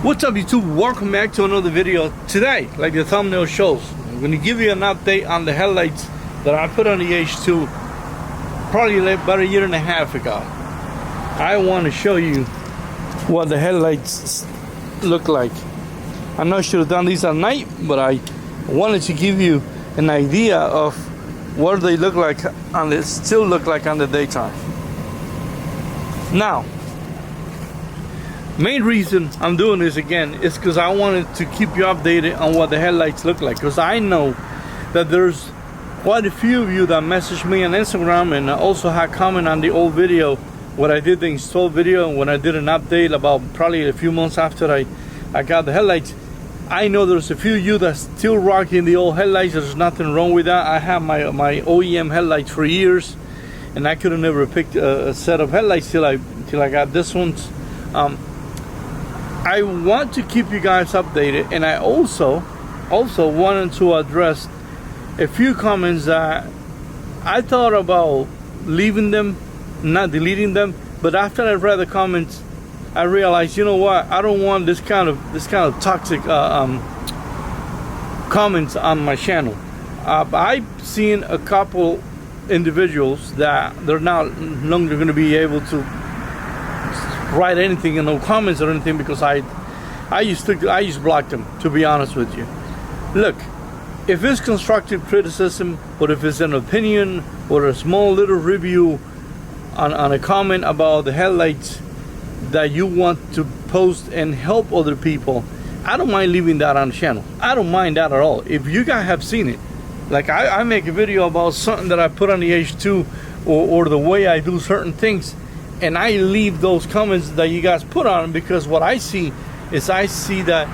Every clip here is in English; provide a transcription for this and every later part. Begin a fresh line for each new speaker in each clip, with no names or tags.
What's up YouTube? Welcome back to another video. Today, like the thumbnail shows, I'm going to give you an update on the headlights that I put on the H2 probably like about a year and a half ago. I want to show you what the headlights look like. I know I should have done these at night, but I wanted to give you an idea of what they look like and they still look like on the daytime. Now, main reason I'm doing this again is because I wanted to keep you updated on what the headlights look like, because I know that there's quite a few of you that messaged me on Instagram and also had comment on the old video when I did the install video and when I did an update about probably a few months after I got the headlights. I know there's a few of you that's still rocking the old headlights. There's nothing wrong with that. I have my OEM headlights for years and I could have never picked a set of headlights till I got this ones. I want to keep you guys updated, and I also wanted to address a few comments that I thought about leaving them, not deleting them, but after I read the comments I realized, you know what, I don't want this kind of toxic comments on my channel. I've seen a couple individuals that they're not longer going to be able to write anything in no comments or anything, because I just blocked them, to be honest with you. Look, if it's constructive criticism, or if it's an opinion or a small little review on a comment about the headlights that you want to post and help other people, I don't mind leaving that on the channel. I don't mind that at all. If you guys have seen it, like I make a video about something that I put on the H2 or the way I do certain things, and I leave those comments that you guys put on, because what I see is I see that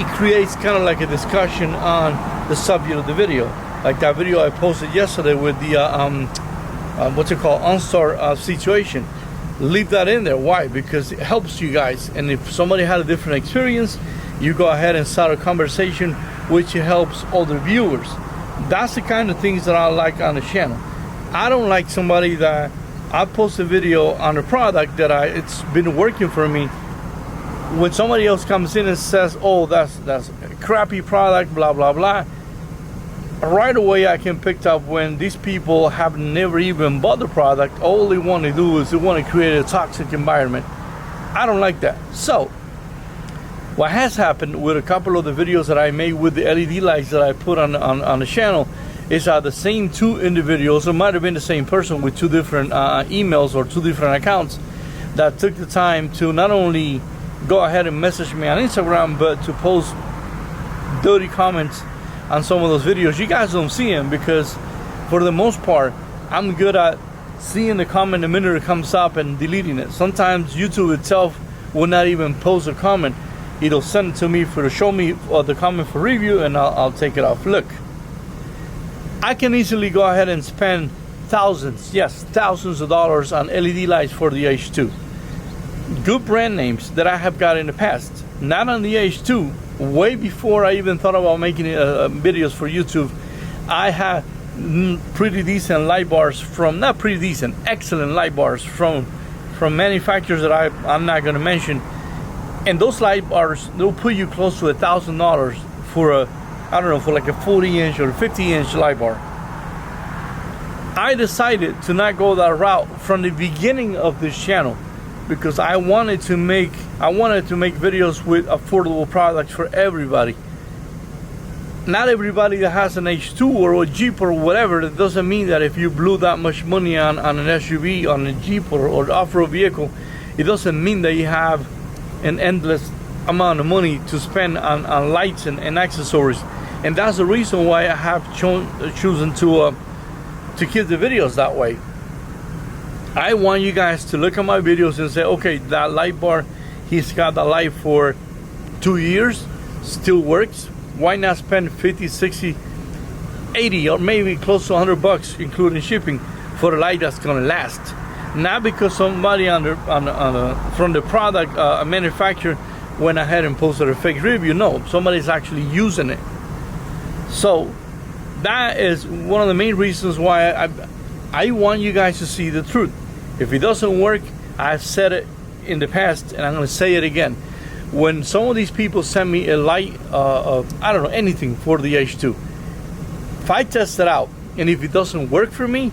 it creates kind of like a discussion on the subject of the video. Like that video I posted yesterday with the what's it called, OnStar situation. Leave that in there. Why? Because it helps you guys, and if somebody had a different experience, you go ahead and start a conversation which helps other viewers. That's the kind of things that I like on the channel. I don't like somebody that I post a video on a product that it's been working for me. When somebody else comes in and says, "Oh, that's a crappy product," blah blah blah, right away I can pick up when these people have never even bought the product. All they want to do is they want to create a toxic environment. I don't like that. So what has happened with a couple of the videos that I made with the LED lights that I put on the channel is the same two individuals, it might have been the same person with two different emails or two different accounts, that took the time to not only go ahead and message me on Instagram, but to post dirty comments on some of those videos. You guys don't see them because for the most part I'm good at seeing the comment the minute it comes up and deleting it. Sometimes YouTube itself will not even post a comment. It'll send it to me to show me the comment for review, and I'll take it off. Look, I can easily go ahead and spend thousands, yes, thousands of dollars on LED lights for the H2. Good brand names that I have got in the past. Not on the H2, way before I even thought about making videos for YouTube. I had pretty decent light bars from, not pretty decent, excellent light bars from manufacturers that I'm not going to mention. And those light bars, they'll put you close to $1,000 for a, I don't know, for like a 40-inch or 50-inch light bar. I decided to not go that route from the beginning of this channel, because I wanted to make videos with affordable products for everybody. Not everybody that has an H2 or a Jeep or whatever. That doesn't mean that if you blew that much money on an SUV, on a Jeep or off-road vehicle, it doesn't mean that you have an endless amount of money to spend on lights and accessories. And that's the reason why I have chosen to keep the videos that way. I want you guys to look at my videos and say, okay, that light bar, he's got the light for 2 years, still works. Why not spend 50, 60, 80, or maybe close to $100 including shipping for a light that's gonna last? Not because somebody from the product manufacturer went ahead and posted a fake review. No, somebody's actually using it. So that is one of the main reasons why I want you guys to see the truth. If it doesn't work, I've said it in the past and I'm going to say it again. when some of these people send me a light, I don't know, anything for the H2, if I test it out and if it doesn't work for me,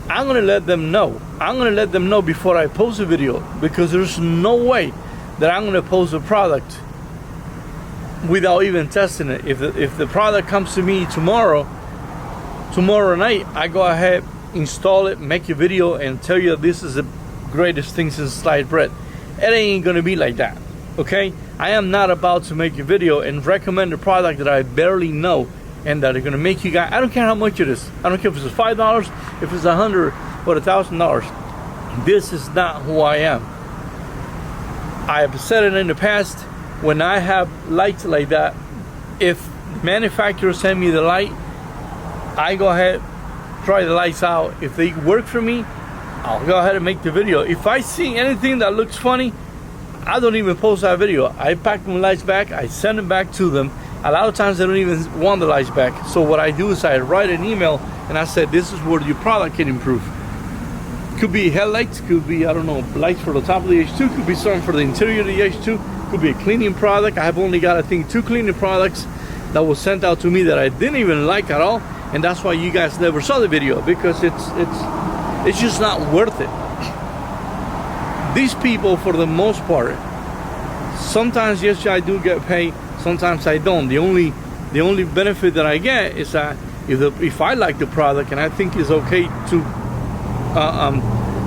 I'm gonna let them know. I'm gonna let them know before I post a video, because there's no way that I'm gonna post a product without even testing it. If the product comes to me tomorrow night, I go ahead, install it, make a video, and tell you this is the greatest thing since sliced bread. It ain't gonna be like that, okay? I am not about to make a video and recommend a product that I barely know and that are gonna make you guys, I don't care how much it is. I don't care if it's $5, if it's $100 or $1,000. This is not who I am. I have said it in the past, when I have lights like that, if manufacturers send me the light, I go ahead, try the lights out. If they work for me, I'll go ahead and make the video. If I see anything that looks funny, I don't even post that video. I pack my lights back, I send them back to them. A lot of times they don't even want the lights back. So what I do is I write an email and I said, this is where your product can improve. Could be headlights, could be, I don't know, lights for the top of the H2, could be something for the interior of the H2, could be a cleaning product. I have only got, I think, 2 cleaning products that was sent out to me that I didn't even like at all. And that's why you guys never saw the video, because it's just not worth it. These people, for the most part, sometimes yes, I do get paid, sometimes I don't. The only benefit that I get is that if I like the product and I think it's okay to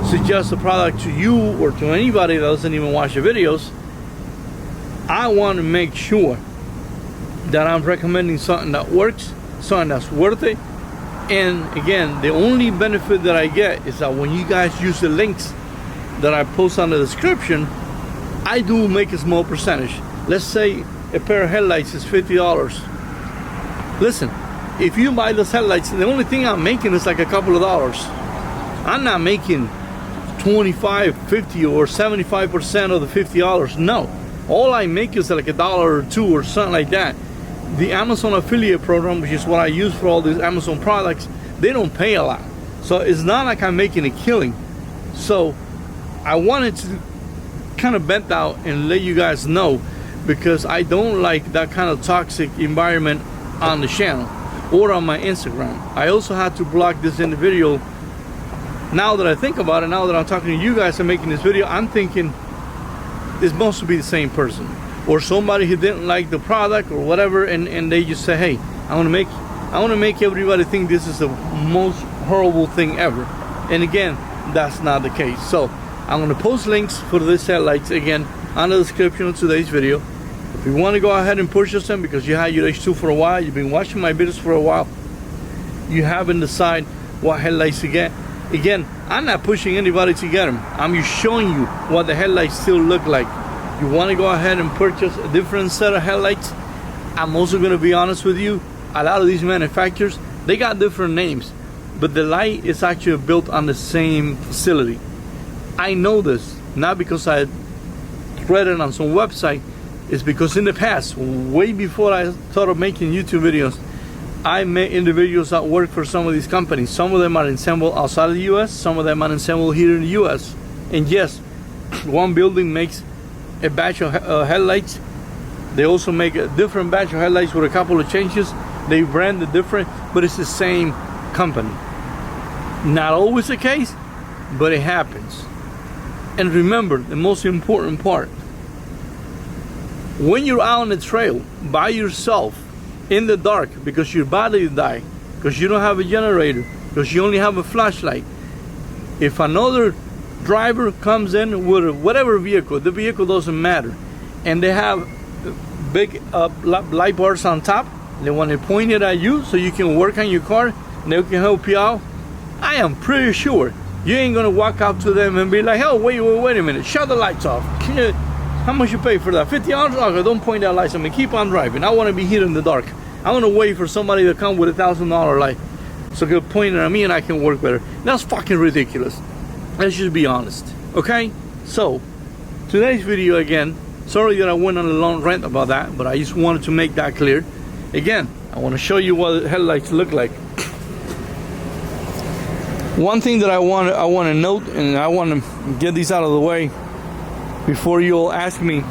suggest the product to you or to anybody that doesn't even watch the videos, I want to make sure that I'm recommending something that works, something that's worth it. And again, the only benefit that I get is that when you guys use the links that I post on the description, I do make a small percentage. Let's say a pair of headlights is $50. Listen, if you buy those headlights, the only thing I'm making is like a couple of dollars. I'm not making 25, 50 or 75% of the $50. No, all I make is like $1 or $2 or something like that. The Amazon affiliate program, which is what I use for all these Amazon products, they don't pay a lot. So it's not like I'm making a killing. So I wanted to kind of vent out and let you guys know, because I don't like that kind of toxic environment on the channel or on my Instagram. I also had to block this individual. Now that I think about it, now that I'm talking to you guys and making this video, I'm thinking this must be the same person, or somebody who didn't like the product or whatever, and they just say, hey, I want to make everybody think this is the most horrible thing ever. And again, that's not the case. So I'm going to post links for these headlights again on the description of today's video. If you want to go ahead and purchase them because you had your H2 for a while, you've been watching my videos for a while, you haven't decided what headlights to get. Again, I'm not pushing anybody to get them. I'm just showing you what the headlights still look like. You want to go ahead and purchase a different set of headlights. I'm also going to be honest with you, a lot of these manufacturers, they got different names, but the light is actually built on the same facility. I know this, not because I read it on some website. It's because in the past, way before I started making YouTube videos, I met individuals that work for some of these companies. Some of them are assembled outside of the US, some of them are assembled here in the US. And yes, one building makes a batch of headlights. They also make a different batch of headlights with a couple of changes. They brand it different, but it's the same company. Not always the case, but it happens. And remember, the most important part, when you're out on the trail by yourself in the dark because your battery died, because you don't have a generator, because you only have a flashlight, if another driver comes in with whatever vehicle, the vehicle doesn't matter, and they have big light bars on top, they want to point it at you so you can work on your car and they can help you out, I am pretty sure you ain't gonna walk up to them and be like, oh, wait a minute, shut the lights off. How much you pay for that? $50? Okay, don't point that light at me, keep on driving. I want to be here in the dark. I want to wait for somebody to come with $1,000 light so they can point it at me and I can work better. That's fucking ridiculous. Let's just be honest, okay? So, today's video again, sorry that I went on a long rant about that, but I just wanted to make that clear. Again, I want to show you what the headlights look like. One thing that I want to note, and I want to get these out of the way before you all ask me,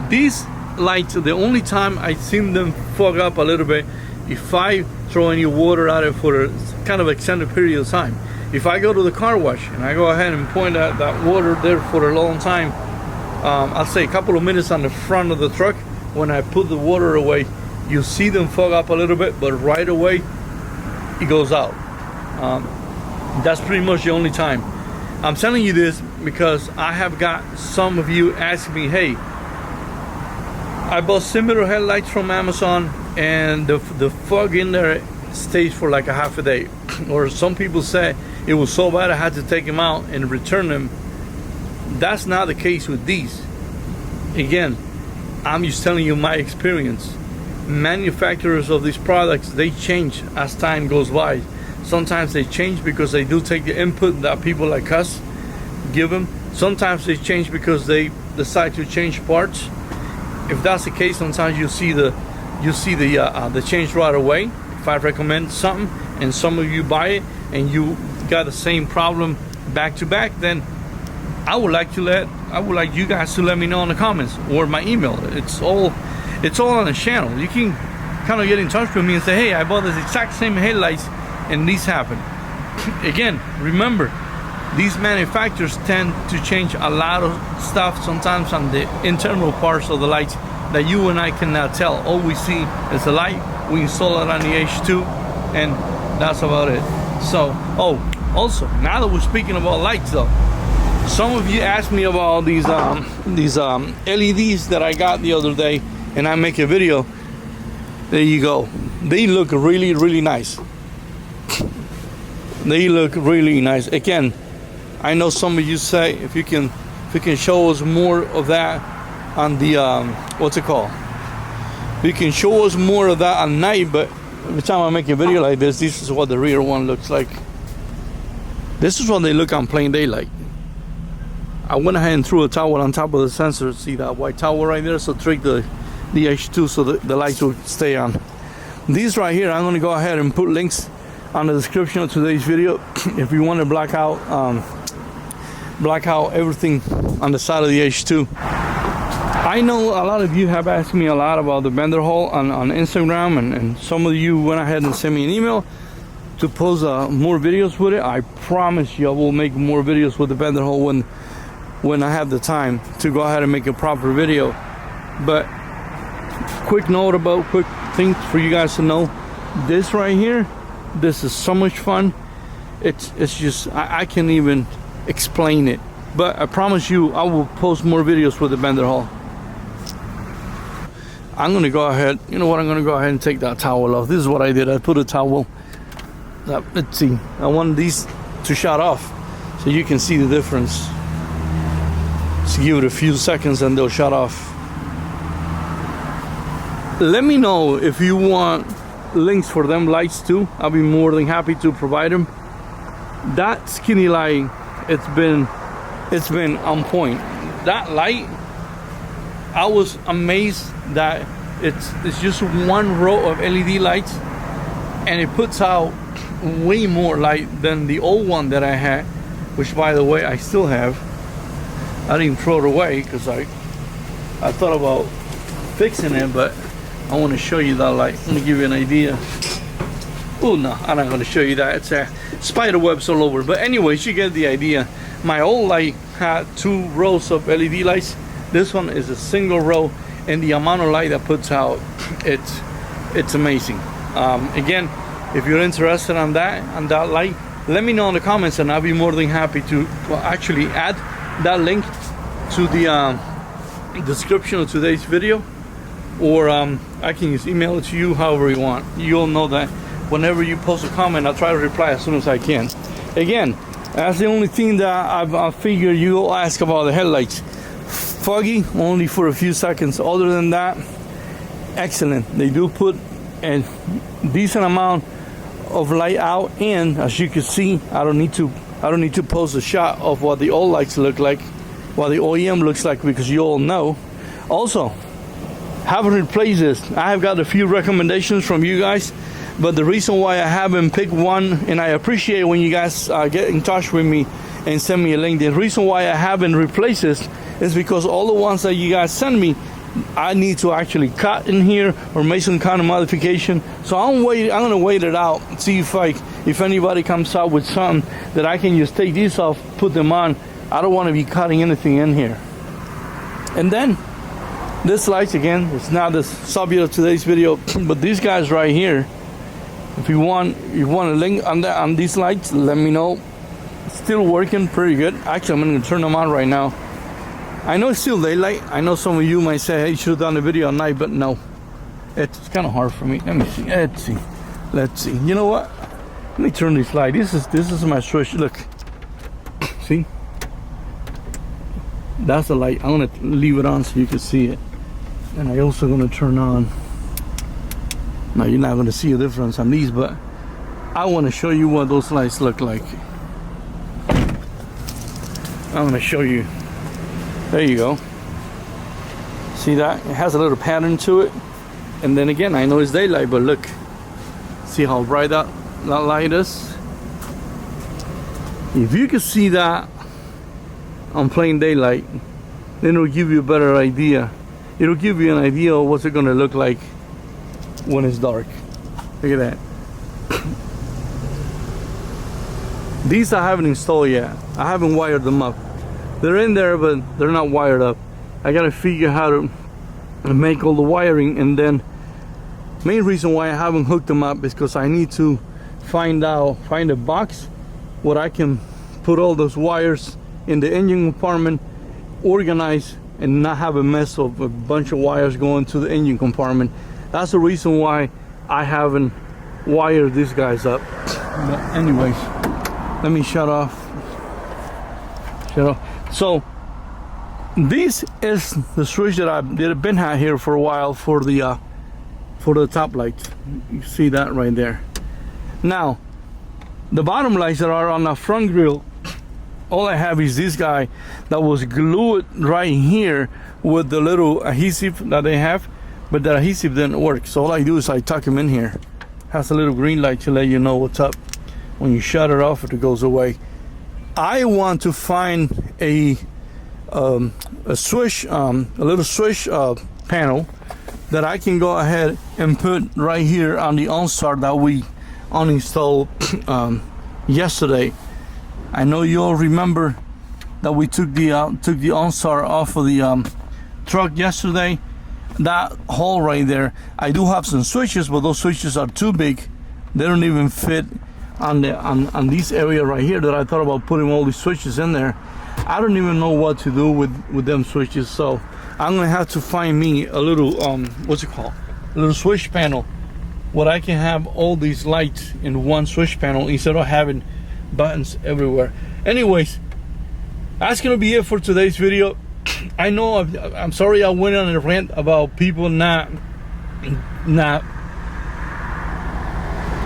These lights, the only time I seen them fog up a little bit, if I throw any water at it for a kind of extended period of time. If I go to the car wash and I go ahead and point at that water there for a long time, I'll say a couple of minutes on the front of the truck, when I put the water away, you see them fog up a little bit, but right away it goes out. That's pretty much the only time. I'm telling you this because I have got some of you asking me, hey, I bought similar headlights from Amazon and the fog in there stays for like a half a day. Or some people say it was so bad I had to take them out and return them. That's not the case with these. Again, I'm just telling you my experience. Manufacturers of these products, they change as time goes by. Sometimes they change because they do take the input that people like us give them. Sometimes they change because they decide to change parts. If that's the case, sometimes you see the change right away. If I recommend something and some of you buy it and you got the same problem back to back, then I would like you guys to let me know in the comments or my email. It's all on the channel. You can kind of get in touch with me and say, hey, I bought this exact same headlights and these happen. Again, remember, these manufacturers tend to change a lot of stuff sometimes on the internal parts of the lights that you and I cannot tell. All we see is the light. We install it on the H2 and that's about it. So, also, now that we're speaking about lights though, some of you asked me about these LEDs that I got the other day, and I make a video. There you go. They look really, really nice. They look really nice. Again, I know some of you say if you can show us more of that on the what's it called? You can show us more of that at night, but every time I make a video like this is what the rear one looks like. This is what they look on plain daylight. I went ahead and threw a towel on top of the sensor. See that white towel right there? So trick the H2 so the lights will stay on. These right here, I'm going to go ahead and put links on the description of today's video if you want to black out everything on the side of the H2. I know a lot of you have asked me a lot about the bender hole on Instagram, and some of you went ahead and sent me an email to post more videos with it. I promise you I will make more videos with the bender hole when I have the time to go ahead and make a proper video. But quick thing for you guys to know, this right here, this is so much fun. It's just I can't even explain it, but I promise you I will post more videos with the bender hole. I'm gonna go ahead, you know what, I'm gonna go ahead and take that towel off. This is what I did. I put a towel, let's see, I want these to shut off so you can see the difference. Just give it a few seconds and they'll shut off. Let me know if you want links for them lights too. I'll be more than happy to provide them. That skinny light, it's been on point. That light, I was amazed that it's just one row of LED lights and it puts out way more light than the old one that I had, which by the way I still have. I didn't throw it away because I thought about fixing it, but I want to show you that light. Let me give you an idea. Oh no, I'm not going to show you that. It's spider webs all over. But anyways, you get the idea. My old light had 2 rows of LED lights. This one is a single row, and the amount of light that puts out, it's amazing. Again, if you're interested on that light, let me know in the comments, and I'll be more than happy to actually add that link to the description of today's video, or I can just email it to you however you want. You'll know that whenever you post a comment, I'll try to reply as soon as I can. Again, that's the only thing that I figured you'll ask about the headlights. Foggy only for a few seconds. Other than that, excellent. They do put a decent amount of light out, and as you can see, I don't need to post a shot of what the old lights look like, what the OEM looks like, because you all know. Also, haven't replaced this. I have got a few recommendations from you guys, but the reason why I haven't picked one, and I appreciate when you guys get in touch with me and send me a link, the reason why I haven't replaced this is because all the ones that you guys send me, I need to actually cut in here or make some kind of modification. So I'm gonna wait it out, see if anybody comes out with something that I can just take these off, put them on. I don't want to be cutting anything in here. And then this lights, again, it's not the subject of today's video, but these guys right here, if you want a link on these lights, let me know. Still working pretty good. Actually, I'm gonna turn them on right now. I know it's still daylight. I know some of you might say, hey, you should have done the video at night, but no. It's kind of hard for me. Let me see. Let's see. You know what? Let me turn this light. This is my switch. Look. See? That's the light. I'm gonna leave it on so you can see it. And I also gonna turn on. Now you're not gonna see a difference on these, but I want to show you what those lights look like. I'm gonna show you. There you go. See that? It has a little pattern to it. And then again, I know it's daylight, but look. See how bright that light is? If you can see that on plain daylight, then it'll give you a better idea. It'll give you an idea of what's it gonna look like when it's dark. Look at that. These I haven't installed yet. I haven't wired them up. They're in there, but they're not wired up. I gotta figure how to make all the wiring, and then main reason why I haven't hooked them up is because I need to find a box where I can put all those wires in the engine compartment, organize, and not have a mess of a bunch of wires going to the engine compartment. That's the reason why I haven't wired these guys up. But anyways, let me shut off. So this is the switch that I've been had here for a while for the top lights. You see that right there. Now the bottom lights that are on the front grille, all I have is this guy that was glued right here with the little adhesive that they have, but that adhesive didn't work. So all I do is I tuck him in here. Has a little green light to let you know what's up. When you shut it off, it goes away. I want to find a switch, a little switch panel that I can go ahead and put right here on the OnStar that we uninstalled yesterday. I know you all remember that we took the OnStar off of the truck yesterday. That hole right there, I do have some switches, but those switches are too big. They don't even fit on this area right here that I thought about putting all these switches in there. I don't even know what to do with them switches, so I'm gonna have to find me a little what's it called, a little switch panel where I can have all these lights in one switch panel instead of having buttons everywhere. Anyways, that's gonna be it for today's video. I know I'm sorry I went on a rant about people not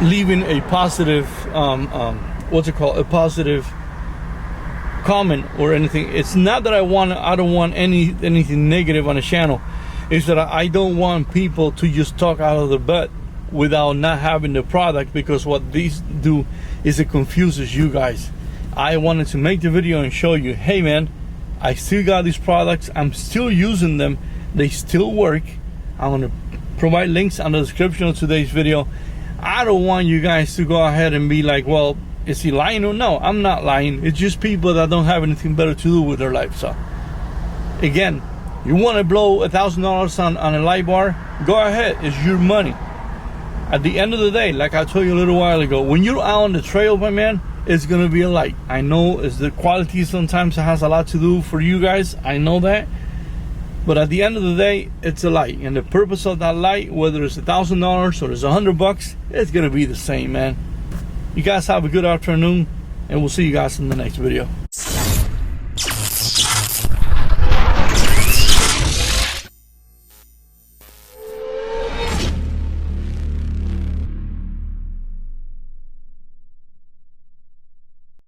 leaving a positive what's it called, a positive comment or anything. It's not that I don't want anything negative on the channel. It's that I don't want people to just talk out of their butt without not having the product, because what these do is it confuses you guys. I wanted to make the video and show you, hey man, I still got these products, I'm still using them, they still work. I'm gonna provide links on the description of today's video. I don't want you guys to go ahead and be like, well, is he lying? Or no, I'm not lying. It's just people that don't have anything better to do with their life. So again, you want to blow $1,000 on a light bar, go ahead, it's your money. At the end of the day, like I told you a little while ago, when you're out on the trail, my man, it's gonna be a light. I know it's the quality sometimes has a lot to do for you guys, I know that, but at the end of the day, it's a light, and the purpose of that light, whether it's $1,000 or it's $100, it's gonna be the same, man. You guys have a good afternoon, and we'll see you guys in the next video.